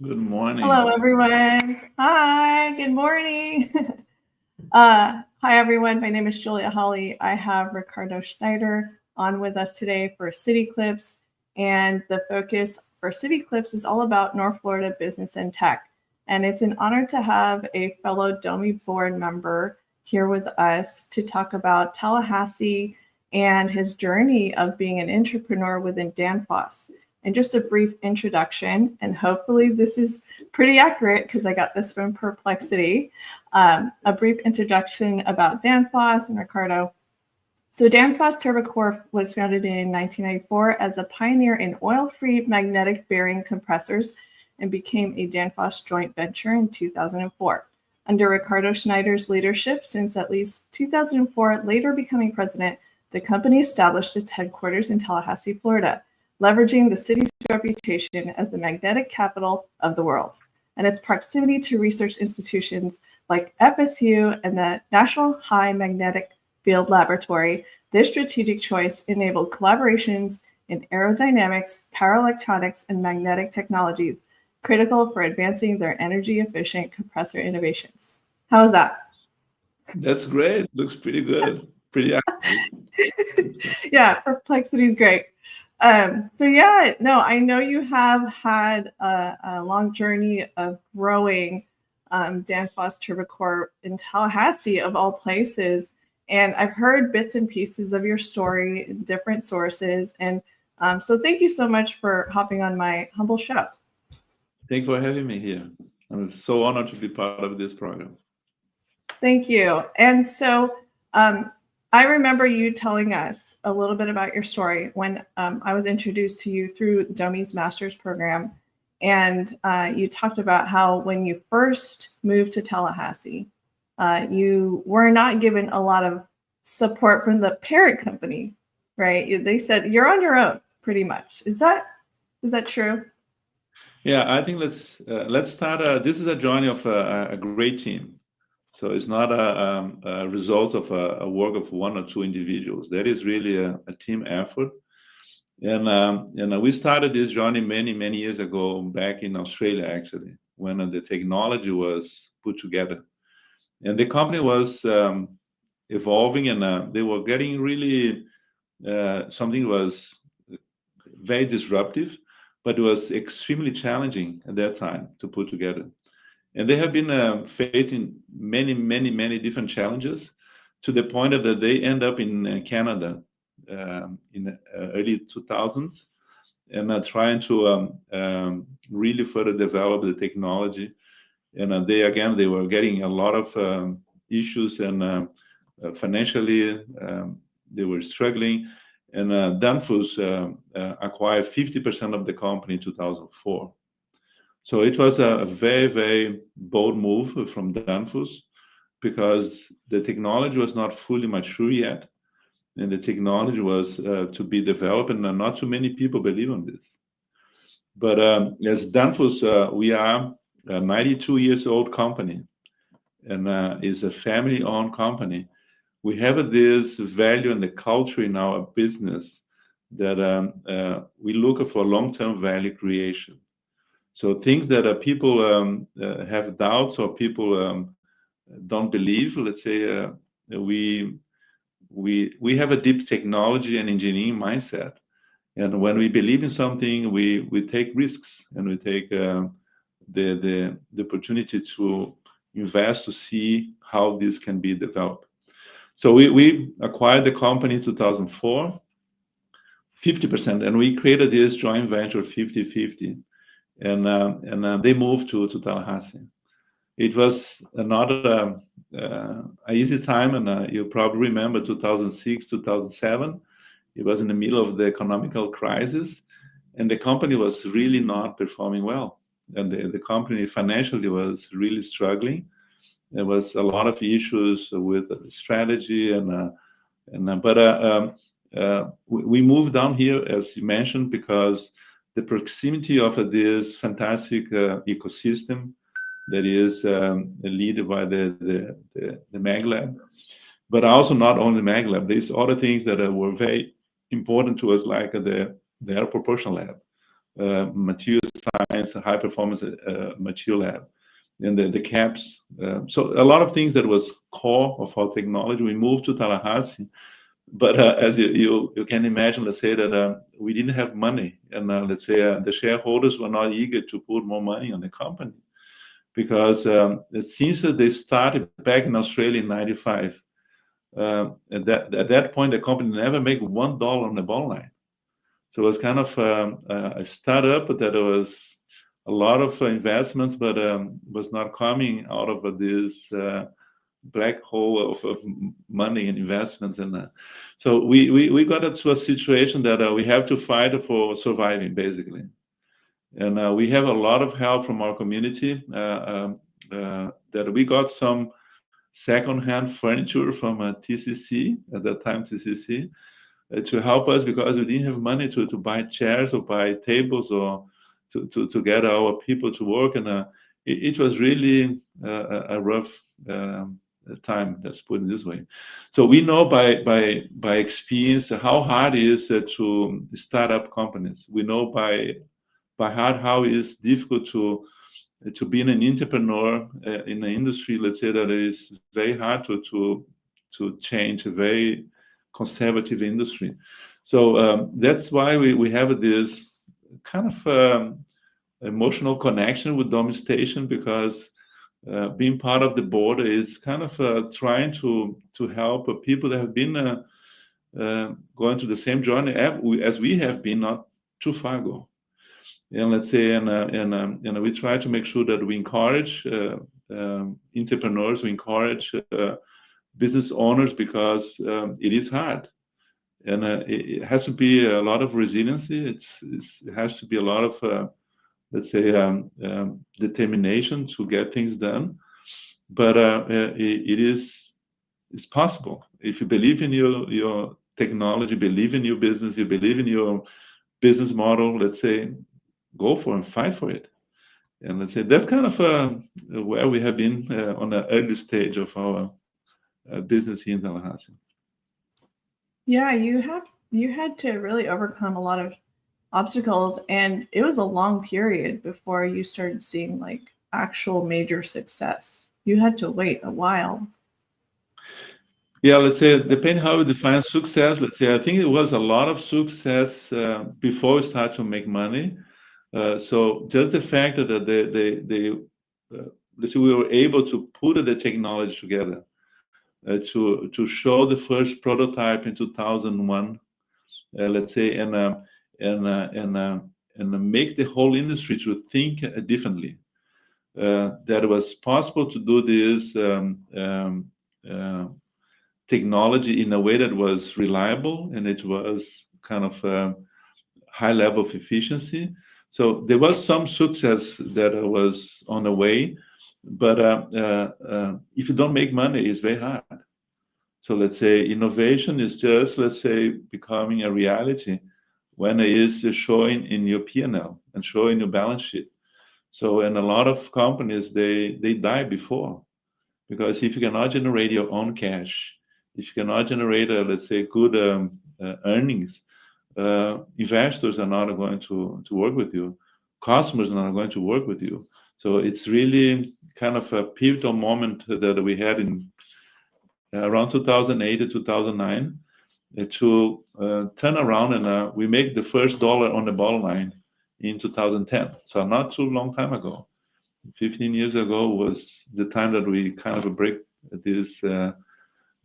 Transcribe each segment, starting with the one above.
Good morning. Hello, everyone. Hi, good morning. Hi, everyone. My name is Julia Holly. I have Ricardo Schneider on with us today for CityClips. And the focus for CityClips is all about North Florida business and tech. And it's an honor to have a fellow Domi board member here with us to talk about Tallahassee and his journey of being an entrepreneur within Danfoss. And just a brief introduction, and hopefully this is pretty accurate because I got this from Perplexity. A brief introduction about Danfoss and Ricardo. So Danfoss Turbocor was founded in 1994 as a pioneer in oil-free magnetic bearing compressors and became a Danfoss joint venture in 2004. Under Ricardo Schneider's leadership since at least 2004, later becoming president, the company established its headquarters in Tallahassee, Florida, leveraging the city's reputation as the magnetic capital of the world and its proximity to research institutions like FSU and the National High Magnetic Field Laboratory. This strategic choice enabled collaborations in aerodynamics, power electronics, and magnetic technologies, critical for advancing their energy-efficient compressor innovations. How is that? That's great. Looks pretty good. Pretty accurate. Yeah, Perplexity is great. I know you have had a long journey of growing Danfoss Turbocor in Tallahassee, of all places. And I've heard bits and pieces of your story in different sources. And so thank you so much for hopping on my humble show. Thank you for having me here. I'm so honored to be part of this program. Thank you. And so I remember you telling us a little bit about your story when I was introduced to you through Domi's master's program. And you talked about how when you first moved to Tallahassee, you were not given a lot of support from the parent company, right? They said, you're on your own, pretty much. Is that true? Yeah, I think let's start. This is a journey of a great team. So it's not a result of a work of one or two individuals. That is really a team effort. And we started this journey many years ago back in Australia, actually, when the technology was put together. And the company was evolving, and they were getting really something was very disruptive, but it was extremely challenging at that time to put together. And they have been facing many different challenges to the point that they end up in Canada in the early 2000s and trying to really further develop the technology. And they were getting a lot of issues, and financially they were struggling. And Danfoss acquired 50% of the company in 2004. So it was a very bold move from Danfoss because the technology was not fully mature yet, and the technology was to be developed, and not too many people believe in this. But as Danfoss, we are a 92 years old company, and is a family-owned company. We have this value and the culture in our business that we look for long-term value creation. So things that people have doubts or people don't believe, let's say, we have a deep technology and engineering mindset, and when we believe in something, we take risks, and we take the opportunity to invest to see how this can be developed. So we acquired the company in 2004, 50%, and we created this joint venture 50-50. And they moved to Tallahassee. It was not an easy time, and you probably remember 2006, 2007. It was in the middle of the economical crisis, and the company was really not performing well. And the company financially was really struggling. There was a lot of issues with the strategy, but we moved down here, as you mentioned, because the proximity of this fantastic ecosystem that is led by the Mag Lab, but also not only Mag Lab. There's other things that were very important to us, like the Air Propulsion Lab, material science, high performance material lab, and the caps. So a lot of things that was core of our technology. We moved to Tallahassee, but as you can imagine, let's say that we didn't have money, and let's say the shareholders were not eager to put more money on the company, because since they started back in Australia in '95, at that point the company never made $1 on the bottom line. So it was kind of a startup that was a lot of investments, but was not coming out of this black hole of money and investments. And so we got into a situation that we have to fight for surviving, basically. And we have a lot of help from our community, that we got some second-hand furniture from TCC, at that time TCC, to help us, because we didn't have money to buy chairs or buy tables or to get our people to work. And it was really a rough time, let's put it this way. So we know by experience how hard it is to start up companies. We know by heart how it is difficult to be an entrepreneur in an industry, let's say, that is very hard to change, a very conservative industry. So that's why we have this kind of emotional connection with Domi Station, because being part of the board is kind of trying to help people that have been going through the same journey as we have been, not too far ago. And let's say, and we try to make sure that we encourage entrepreneurs, we encourage business owners, because it is hard, and it has to be a lot of resiliency. It has to be a lot of let's say determination to get things done. But it's possible if you believe in your technology, believe in your business, you believe in your business model. Let's say, go for and fight for it. And let's say that's kind of where we have been on the early stage of our business here in Tallahassee. Yeah, you had to really overcome a lot of obstacles, and it was a long period before you started seeing like actual major success. You had to wait a while. Yeah, let's say, depending how we define success, let's say, I think it was a lot of success before we start to make money. So just the fact that let's say we were able to put the technology together, to show the first prototype in 2001, let's say, and make the whole industry to think differently. That it was possible to do this technology in a way that was reliable, and it was kind of high level of efficiency. So there was some success that was on the way, but if you don't make money, it's very hard. So let's say innovation is just, let's say, becoming a reality when it is showing in your P&L and showing your balance sheet. So, and a lot of companies, they die before, because if you cannot generate your own cash, if you cannot generate, let's say, good earnings, investors are not going to work with you. Customers are not going to work with you. So it's really kind of a pivotal moment that we had in around 2008 to 2009 to turn around, and we make the first dollar on the bottom line in 2010. So not too long time ago. 15 years ago was the time that we kind of break this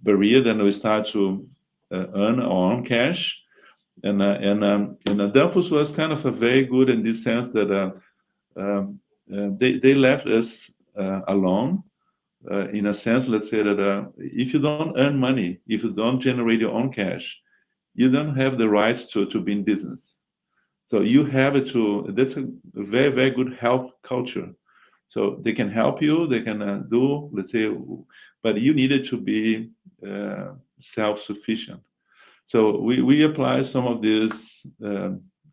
barrier. Then we start to earn our own cash. And Danfoss was kind of a very good in this sense that they left us alone. In a sense, let's say that if you don't earn money, if you don't generate your own cash, you don't have the rights to be in business. So you have to, that's a very, very good health culture. So they can help you, they can do, let's say, but you needed to be self-sufficient. So we apply some of these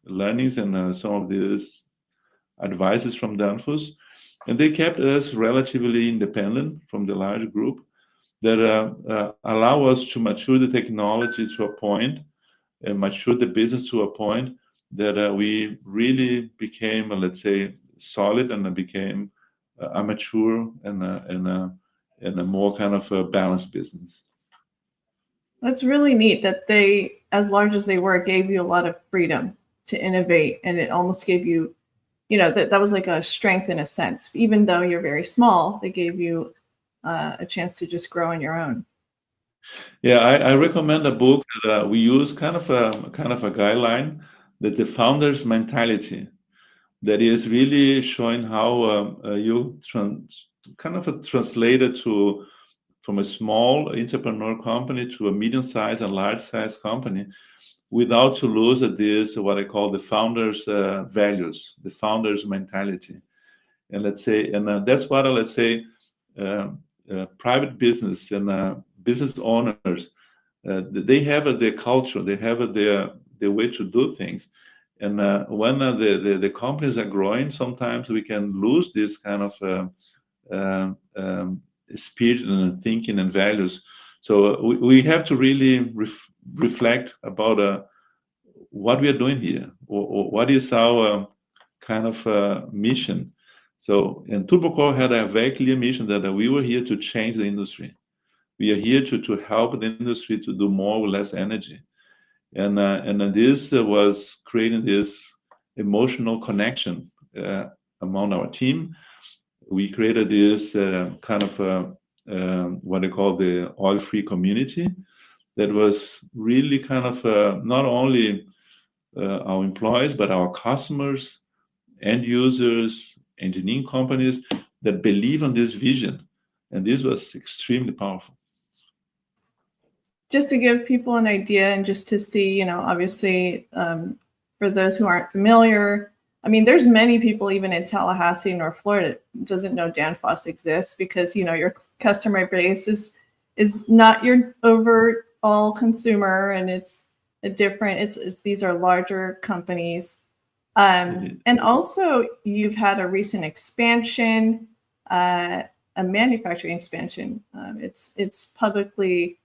learnings and some of these advices from Danfoss, and they kept us relatively independent from the large group that allow us to mature the technology to a point and mature the business to a point that we really became, let's say, solid and became a mature and a more kind of a balanced business. That's really neat that they, as large as they were, gave you a lot of freedom to innovate, and it almost gave you, that was like a strength in a sense. Even though you're very small, they gave you a chance to just grow on your own. Yeah, I recommend a book that we use kind of a guideline, that the founder's mentality, that is really showing how you kind of translate it to from a small entrepreneur company to a medium-sized and large-sized company, without to lose this what I call the founder's values, the founder's mentality, and let's say, and that's what let's say private business and business owners, they have their culture, they have their way to do things. And when the companies are growing, sometimes we can lose this kind of spirit and thinking and values. So we have to really reflect about what we are doing here, or what is our kind of mission. So, and Turbocor had a very clear mission that we were here to change the industry. We are here to help the industry to do more with less energy. And this was creating this emotional connection among our team. We created this kind of what I call the oil-free community, that was really kind of not only our employees, but our customers, end users, engineering companies that believe in this vision. And this was extremely powerful. Just to give people an idea and just to see, obviously, for those who aren't familiar, I mean, there's many people even in Tallahassee, North Florida, doesn't know Danfoss exists, because, your customer base is not your overall consumer, and it's a different, it's these are larger companies. And also you've had a recent expansion, a manufacturing expansion. It's publicly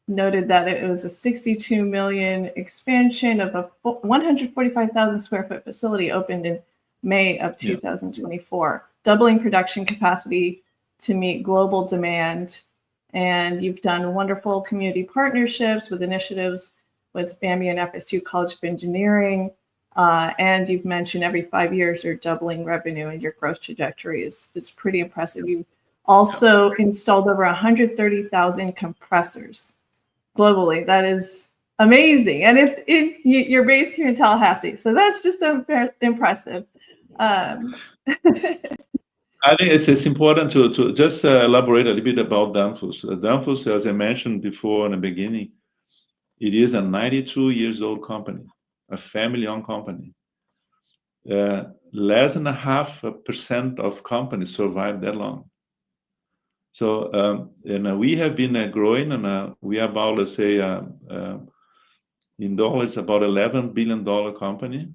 noted that it was a 62 million expansion of a 145,000 square foot facility opened in May of 2024, doubling production capacity to meet global demand. And you've done wonderful community partnerships with initiatives with FAMU and FSU College of Engineering. And you've mentioned every 5 years you're doubling revenue, and your growth trajectory is pretty impressive. You've also installed over 130,000 compressors globally. That is amazing. And you're based here in Tallahassee. So that's just impressive. I think it's important to just elaborate a little bit about Danfoss. Danfoss, as I mentioned before in the beginning, it is a 92 years old company, a family-owned company. Less than 0.5% of companies survive that long. So, and we have been growing, and we are about, let's say, in dollars, about $11 billion company,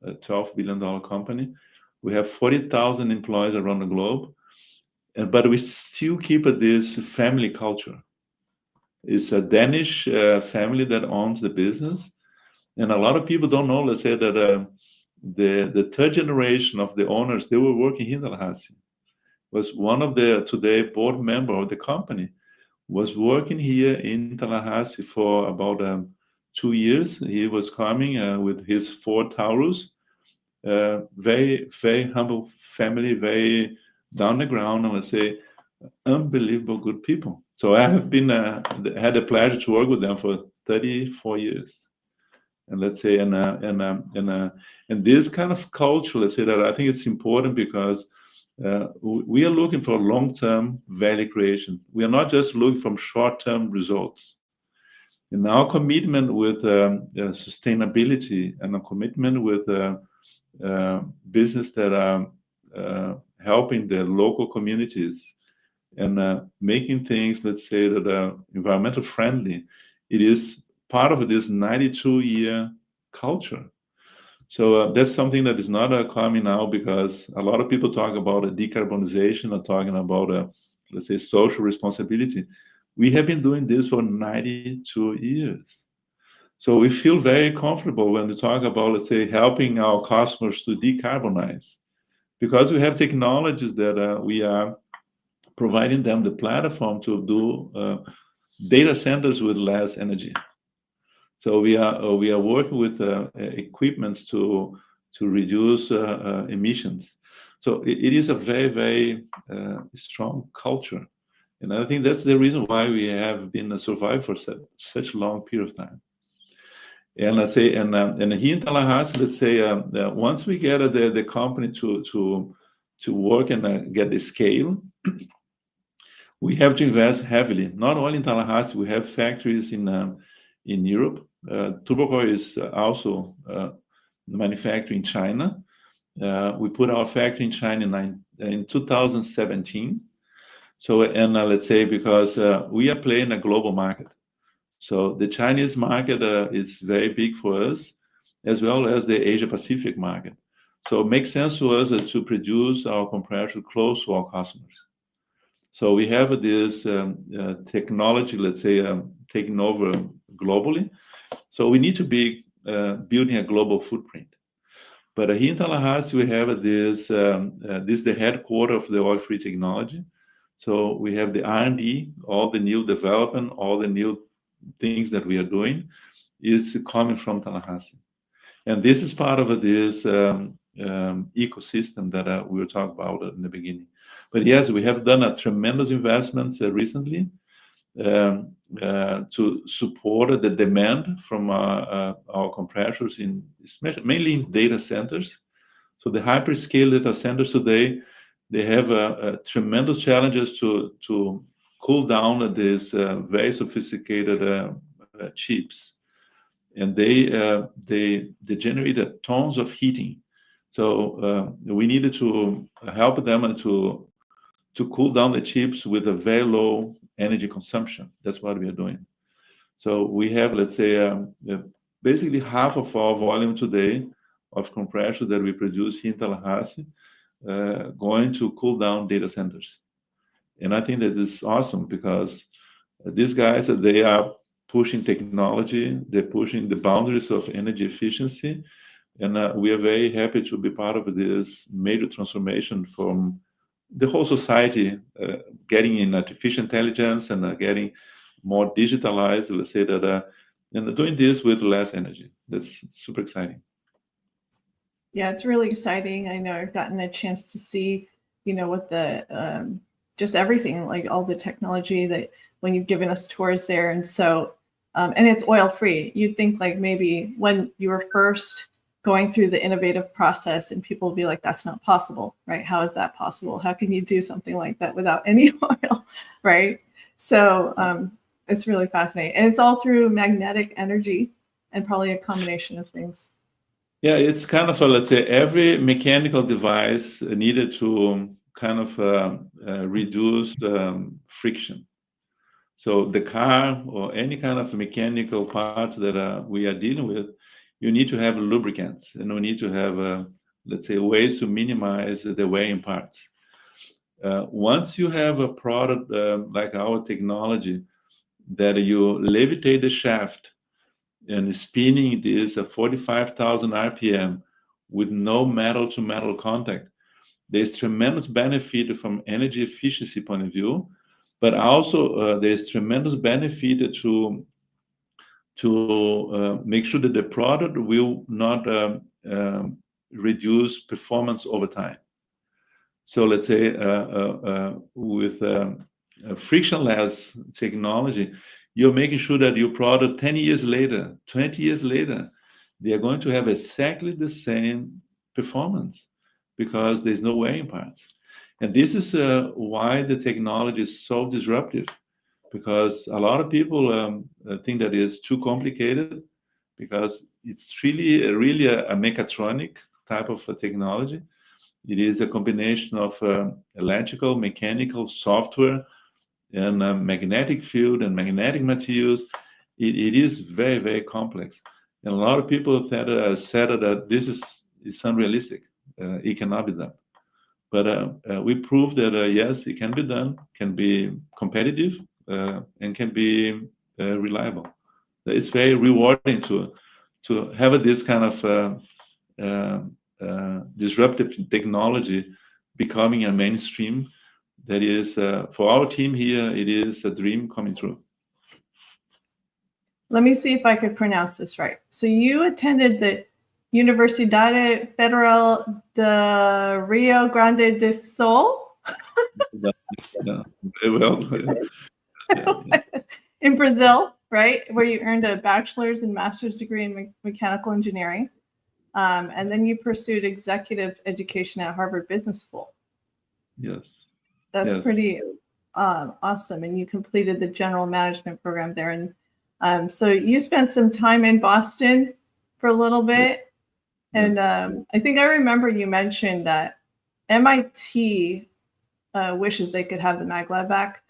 a $12 billion company. We have 40,000 employees around the globe, but we still keep this family culture. It's a Danish family that owns the business, and a lot of people don't know, let's say, that the third generation of the owners, they were working in Tallahassee. Was one of the today board member of the company, was working here in Tallahassee for about 2 years. He was coming with his 4 Taurus. Very, very humble family, very down the ground, and let's say unbelievable good people. So I have been had the pleasure to work with them for 34 years, and let's say and this kind of culture, let's say, that I think it's important, because we are looking for long-term value creation. We are not just looking for short-term results. And our commitment with sustainability, and a commitment with business that are helping the local communities, and making things, let's say, that are environmental friendly, it is part of this 92-year culture. So that's something that is not coming now, because a lot of people talk about decarbonization, or talking about, let's say, social responsibility. We have been doing this for 92 years. So we feel very comfortable when we talk about, let's say, helping our customers to decarbonize, because we have technologies that we are providing them the platform to do data centers with less energy. So we are working with equipments to reduce emissions. So it is a very, very strong culture. And I think that's the reason why we have been survived for such a long period of time. And I say, and here in Tallahassee, let's say, once we get the company to work and get the scale, we have to invest heavily. Not only in Tallahassee, we have factories in Europe. Turbocor is also manufacturing in China. We put our factory in China in 2017. So, and let's say, because we are playing a global market. So the Chinese market is very big for us, as well as the Asia Pacific market. So it makes sense to us to produce our compressor close to our customers. So we have this technology, let's say, taking over globally. So we need to be building a global footprint. But here in Tallahassee, we have this is the headquarters of the oil-free technology. So we have the R&D, all the new development, all the new things that we are doing is coming from Tallahassee. And this is part of this ecosystem that we were talking about in the beginning. But yes, we have done a tremendous investments recently to support the demand from our compressors mainly in data centers. So the hyperscale data centers today, they have tremendous challenges to cool down these very sophisticated chips, and they generate tons of heating. So we needed to help them to cool down the chips with a very low energy consumption. That's what we are doing. So we have, let's say, basically half of our volume today of compressors that we produce here in Tallahassee going to cool down data centers. And I think that is awesome because these guys, they are pushing technology, they're pushing the boundaries of energy efficiency, and we are very happy to be part of this major transformation from the whole society, getting in artificial intelligence and getting more digitalized, let's say that, and doing this with less energy. That's super exciting. Yeah, it's really exciting. I know I've gotten a chance to see, what the just everything, like all the technology that when you've given us tours there. And so, and it's oil free. You'd think like maybe when you were first going through the innovative process and people will be like, that's not possible, right? How is that possible? How can you do something like that without any oil, right? So it's really fascinating. And it's all through magnetic energy and probably a combination of things. Yeah, it's kind of, let's say, every mechanical device needed to kind of reduce friction. So the car or any kind of mechanical parts that we are dealing with, you need to have lubricants, and we need to have, let's say, ways to minimize the wearing parts. Once you have a product like our technology that you levitate the shaft and spinning this at 45,000 RPM with no metal-to-metal contact, there's tremendous benefit from energy efficiency point of view, but also there's tremendous benefit to make sure that the product will not reduce performance over time. So let's say with frictionless technology, you're making sure that your product 10 years later, 20 years later, they are going to have exactly the same performance because there's no wearing parts. And this is why the technology is so disruptive, because a lot of people think that it's too complicated because it's really a mechatronic type of technology. It is a combination of electrical, mechanical, software, and magnetic field and magnetic materials. It is very, very complex. And a lot of people said that this is unrealistic. It cannot be done. But we proved that, yes, it can be done, can be competitive, and can be reliable. It's very rewarding to have this kind of disruptive technology becoming a mainstream. That is, for our team here, it is a dream coming true. Let me see if I could pronounce this right. So you attended the Universidad Federal de Rio Grande do Sul? Yeah, very well. Yeah. In Brazil, right? Where you earned a bachelor's and master's degree in mechanical engineering. And then you pursued executive education at Harvard Business School. Yes. That's pretty awesome. And you completed the general management program there. And so you spent some time in Boston for a little bit. And I think I remember you mentioned that MIT wishes they could have the MagLab back.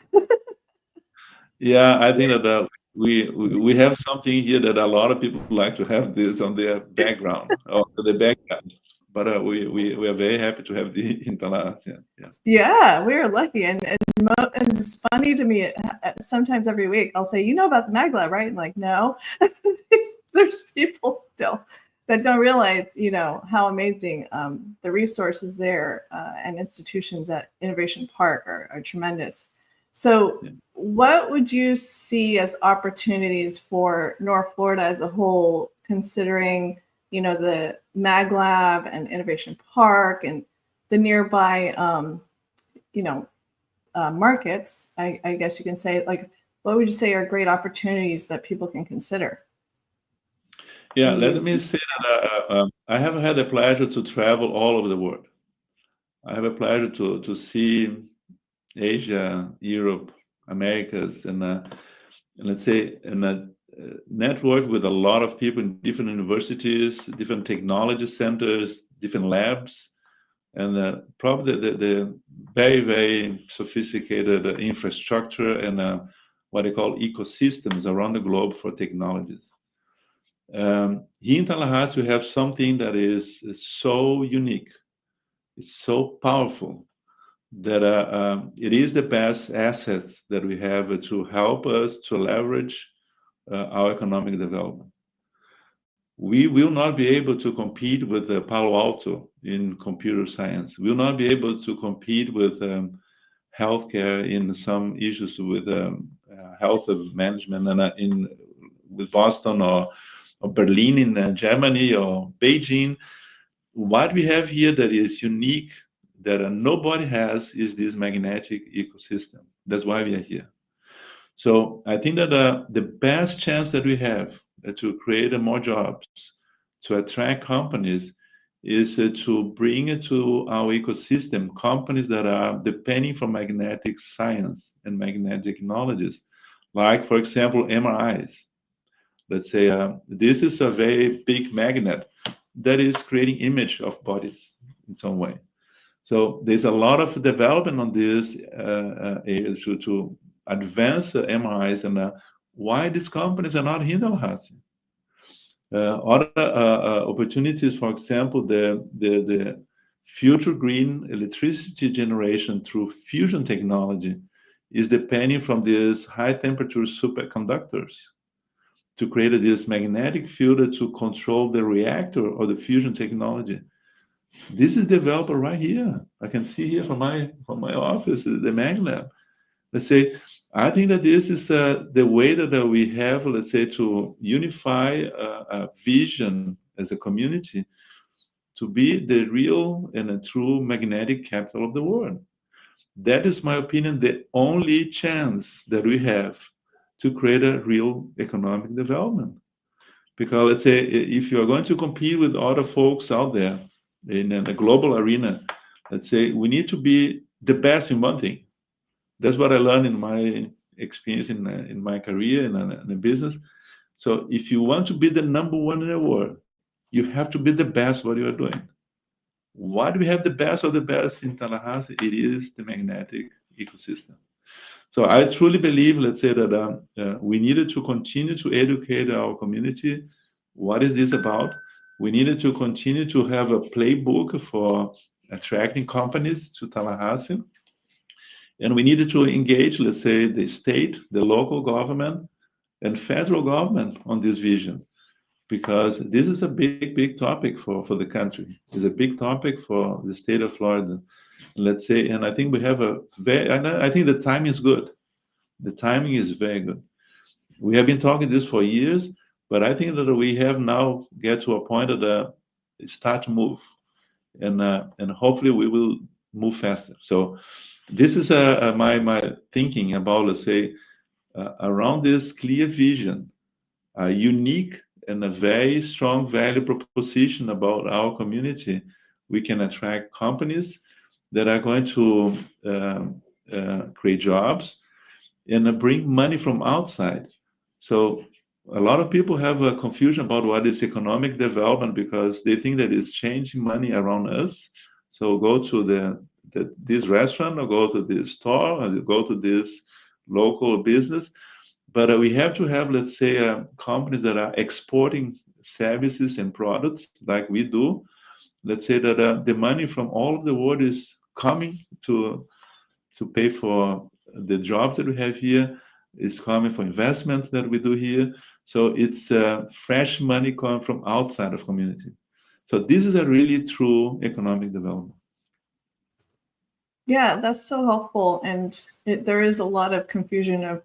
Yeah, I think that we have something here that a lot of people like to have this on their background or the background. But we are very happy to have the in Tallahassee. Yeah, we were lucky, and it's funny to me. Sometimes every week, I'll say, "You know about the MagLab, right?" And like, no, there's people still that don't realize, how amazing the resources there and institutions at Innovation Park are tremendous. So, what would you see as opportunities for North Florida as a whole, considering the MagLab and Innovation Park and the nearby markets? I guess you can say, like, what would you say are great opportunities that people can consider? Yeah, let me say that I have had the pleasure to travel all over the world. I have a pleasure to see Asia, Europe, Americas, and let's say, and network with a lot of people in different universities, different technology centers, different labs, and probably the very, very sophisticated infrastructure and what they call ecosystems around the globe for technologies. Here in Tallahassee, we have something that is so unique, it's so powerful, that it is the best assets that we have to help us to leverage our economic development. We will not be able to compete with Palo Alto in computer science. We will not be able to compete with healthcare in some issues with health management and with Boston or Berlin in Germany or Beijing. What we have here that is unique, that nobody has, is this magnetic ecosystem. That's why we are here. So I think that the best chance that we have to create more jobs, to attract companies, is to bring to our ecosystem companies that are depending from magnetic science and magnetic technologies, like, for example, MRIs. Let's say this is a very big magnet that is creating image of bodies in some way. So there's a lot of development on this area to advance MRIs and why these companies are not here in Tallahassee. Other opportunities, for example, the future green electricity generation through fusion technology is depending from these high temperature superconductors to create this magnetic field to control the reactor or the fusion technology. This is developed right here. I can see here from my office, the MagLab. Let's say, I think that this is the way that we have, let's say, to unify a vision as a community to be the real and a true magnetic capital of the world. That is, my opinion, the only chance that we have to create a real economic development. Because let's say, if you are going to compete with other folks out there in a global arena, let's say we need to be the best in one thing. That's what I learned in my experience in my career in the business. So if you want to be the number one in the world, you have to be the best what you are doing. Why do we have the best of the best in Tallahassee? It is the magnetic ecosystem. So I truly believe, let's say, that we needed to continue to educate our community. What is this about? We needed to continue to have a playbook for attracting companies to Tallahassee. And we needed to engage, let's say, the state, the local government, and federal government on this vision, because this is a big topic for the country. It's a big topic for the state of Florida, let's say. And I think we have I think the timing is good. The timing is very good. We have been talking this for years, but I think that we have now get to a point that start to move, and hopefully we will move faster. So this is my thinking about, let's say, around this clear vision, a unique and a very strong value proposition about our community. We can attract companies that are going to create jobs and bring money from outside. So a lot of people have a confusion about what is economic development, because they think that it's changing money around us. So go to this restaurant, or go to this store, or go to this local business. But we have to have, let's say, companies that are exporting services and products like we do. Let's say that the money from all of the world is coming to pay for the jobs that we have here, is coming for investments that we do here. So it's fresh money coming from outside of community. So this is a really true economic development. Yeah, that's so helpful. And there is a lot of confusion of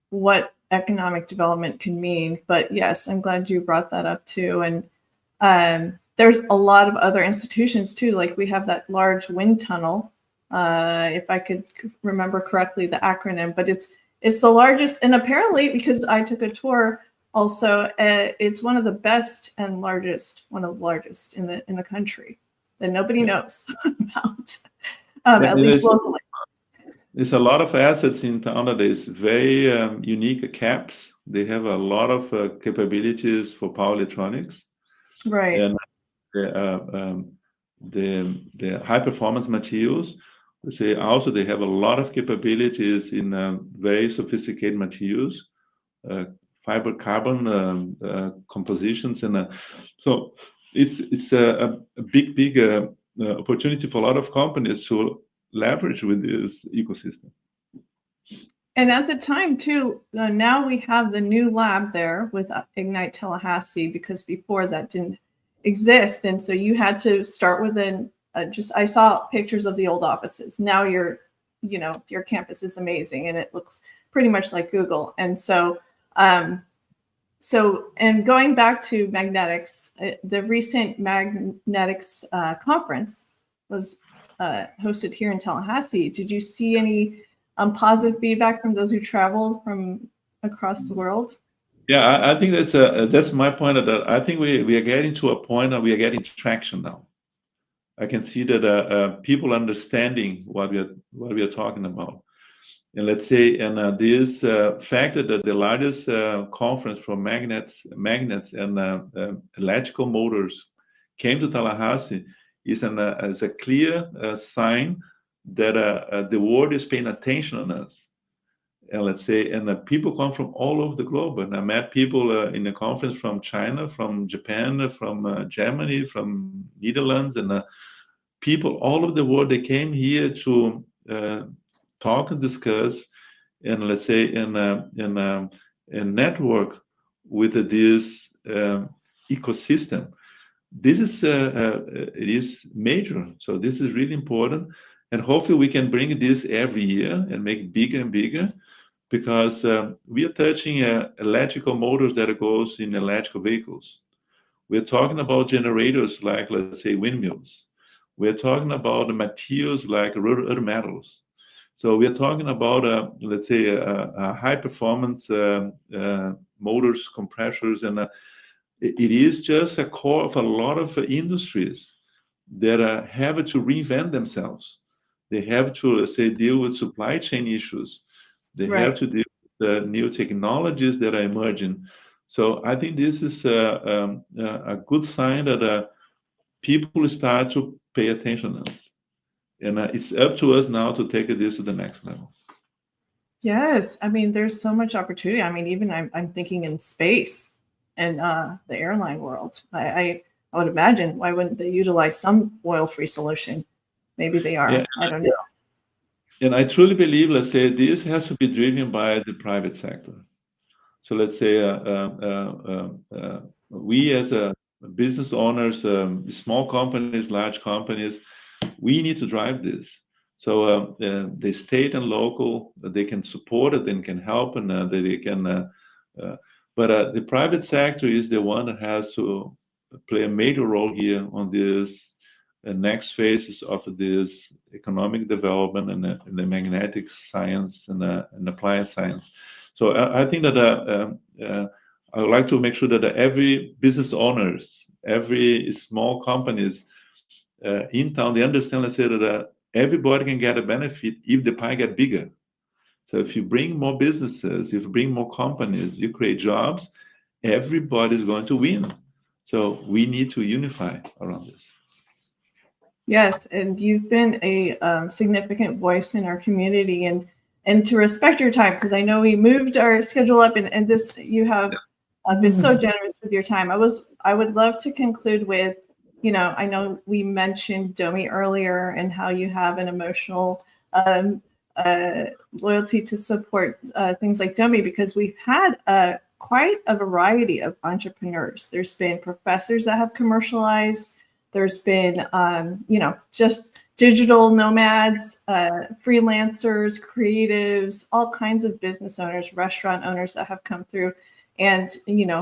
what economic development can mean. But yes, I'm glad you brought that up too. And there's a lot of other institutions too. Like we have that large wind tunnel, if I could remember correctly the acronym, but it's the largest. And apparently, because I took a tour also, it's one of the best and largest, one of the largest in the country that nobody knows about, at least locally. There's a lot of assets in town that is very unique caps. They have a lot of capabilities for power electronics, right? And the high performance materials. We say also they have a lot of capabilities in very sophisticated materials, fiber carbon compositions, and so it's a big opportunity for a lot of companies to leverage with this ecosystem. And at the time too, now we have the new lab there with Ignite Tallahassee, because before that didn't exist. And so you had to start with I saw pictures of the old offices. Now your campus is amazing and it looks pretty much like Google. And so, and going back to magnetics, the recent magnetics conference was hosted here in Tallahassee. Did you see any positive feedback from those who traveled from across the world? Yeah, I think that's my point. That I think we are getting to a point that we are getting traction now. I can see that people understanding what we are talking about, and let's say, and this fact that the largest conference for magnets and electrical motors came to Tallahassee is a clear sign that the world is paying attention on us. And let's say, and people come from all over the globe. And I met people in the conference from China, from Japan, from Germany, from Netherlands, and people all over the world. They came here to talk and discuss, and let's say, and network with this ecosystem. This is it is major. So this is really important, and hopefully we can bring this every year and make it bigger and bigger, because we are touching electrical motors that goes in electrical vehicles. We're talking about generators like, let's say, windmills. We're talking about the materials like other metals. So we're talking about, let's say, high performance motors, compressors, and it is just a core of a lot of industries that have to reinvent themselves. They have to, let's say, deal with supply chain issues. They have to deal with the new technologies that are emerging. So I think this is a good sign that people start to pay attention to us. And it's up to us now to take this to the next level. Yes. I mean, there's so much opportunity. I mean, even I'm thinking in space and the airline world. I would imagine, why wouldn't they utilize some oil-free solution? Maybe they are. Yeah. I don't know. And I truly believe, let's say, this has to be driven by the private sector. So let's say we as business owners, small companies, large companies, we need to drive this. So the state and local, they can support it and can help, and they can. But the private sector is the one that has to play a major role here on this next phases of this economic development and the magnetic science and applied science. So I think that I would like to make sure that every business owners, every small companies in town, they understand, let's say, that everybody can get a benefit if the pie get bigger. So if you bring more businesses, if you bring more companies, you create jobs, everybody's going to win. So we need to unify around this. Yes, and you've been a significant voice in our community, and to respect your time, because I know we moved our schedule up, and this you have been so generous with your time. I would love to conclude with, I know we mentioned Domi earlier and how you have an emotional loyalty to support things like Domi, because we've had quite a variety of entrepreneurs. There's been professors that have commercialized. There's been, just digital nomads, freelancers, creatives, all kinds of business owners, restaurant owners that have come through and,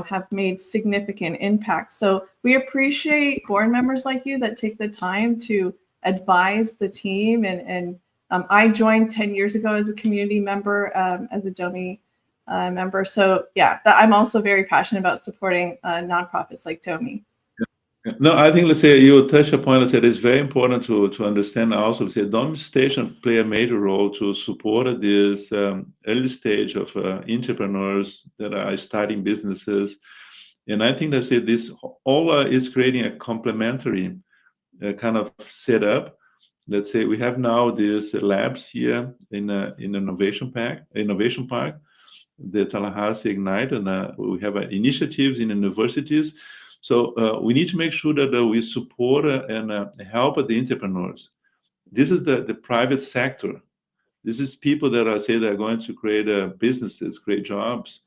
have made significant impact. So we appreciate board members like you that take the time to advise the team. And I joined 10 years ago as a community member, as a Domi member. So yeah, I'm also very passionate about supporting nonprofits like Domi. No, I think, let's say, you touch upon, let's say, it's very important to understand also, let's say, Domi Station play a major role to support this early stage of entrepreneurs that are starting businesses. And I think, let's say, this all is creating a complementary kind of setup. Let's say we have now these labs here in Innovation Park, the Tallahassee Ignite, and we have initiatives in universities. So we need to make sure that we support and help the entrepreneurs. This is the private sector. This is people that are say they're going to create businesses, create jobs,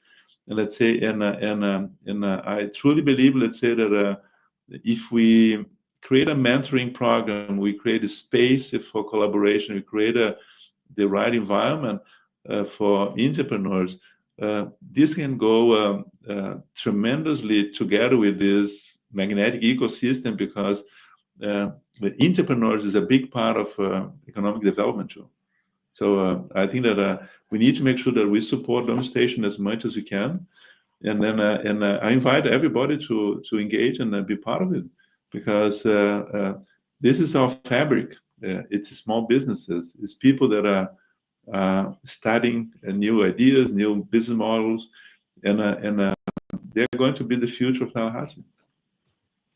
and let's say and I truly believe, let's say, that if we create a mentoring program, we create a space for collaboration, we create the right environment for entrepreneurs. This can go tremendously together with this magnetic ecosystem, because the entrepreneurs is a big part of economic development too. So I think that we need to make sure that we support Domi Station as much as we can, and then I invite everybody to engage and be part of it, because this is our fabric. It's small businesses. It's people that are starting new ideas, new business models, and they're going to be the future of Tallahassee.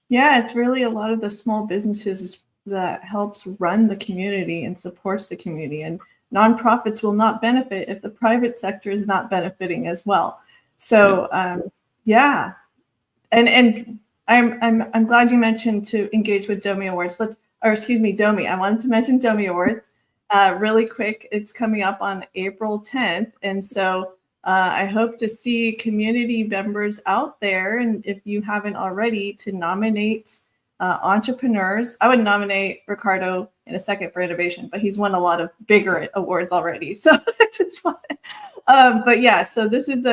Yeah, it's really a lot of the small businesses that helps run the community and supports the community, and nonprofits will not benefit if the private sector is not benefiting as well. So yeah, and I'm glad you mentioned to engage with Domi Awards. Domi. I wanted to mention Domi Awards. Really quick, it's coming up on April 10th. And so I hope to see community members out there. And if you haven't already, to nominate entrepreneurs. I would nominate Ricardo in a second for innovation, but he's won a lot of bigger awards already. So I just want but yeah, so this is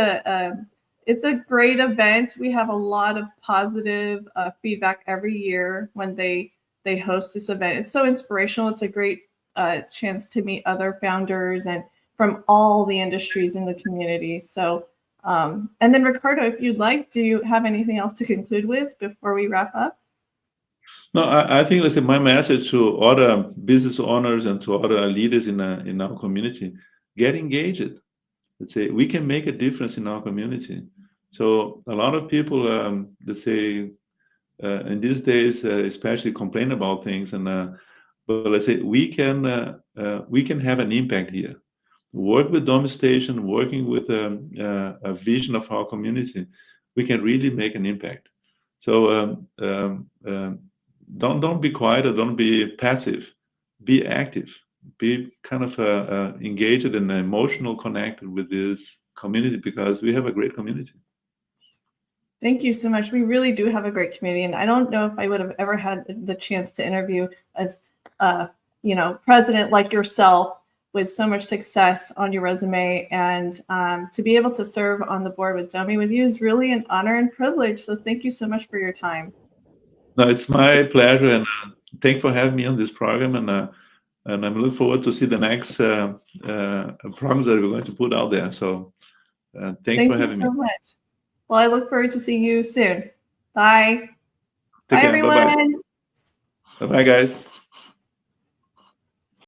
it's a great event. We have a lot of positive feedback every year when they host this event. It's so inspirational. It's a great chance to meet other founders and from all the industries in the community. So, and then Ricardo, if you'd like, do you have anything else to conclude with before we wrap up? No, I think, let's say, my message to other business owners and to other leaders in our community: get engaged. Let's say we can make a difference in our community. So a lot of people, let's say, in these days, especially complain about things, and but let's say we can have an impact here. Work with Domi Station, working with a vision of our community, we can really make an impact. So don't be quiet, or don't be passive. Be active. Be kind of engaged and emotional connected with this community, because we have a great community. Thank you so much. We really do have a great community, and I don't know if I would have ever had the chance to interview as president like yourself with so much success on your resume, and to be able to serve on the board with Domi with you is really an honor and privilege. So thank you so much for your time. No, it's my pleasure, and thanks for having me on this program, and I'm looking forward to see the next programs that we're going to put out there. So thanks for having me. Thank you so much. Well, I look forward to seeing you soon. Bye. Take care. Everyone. Bye-bye. Bye-bye, guys.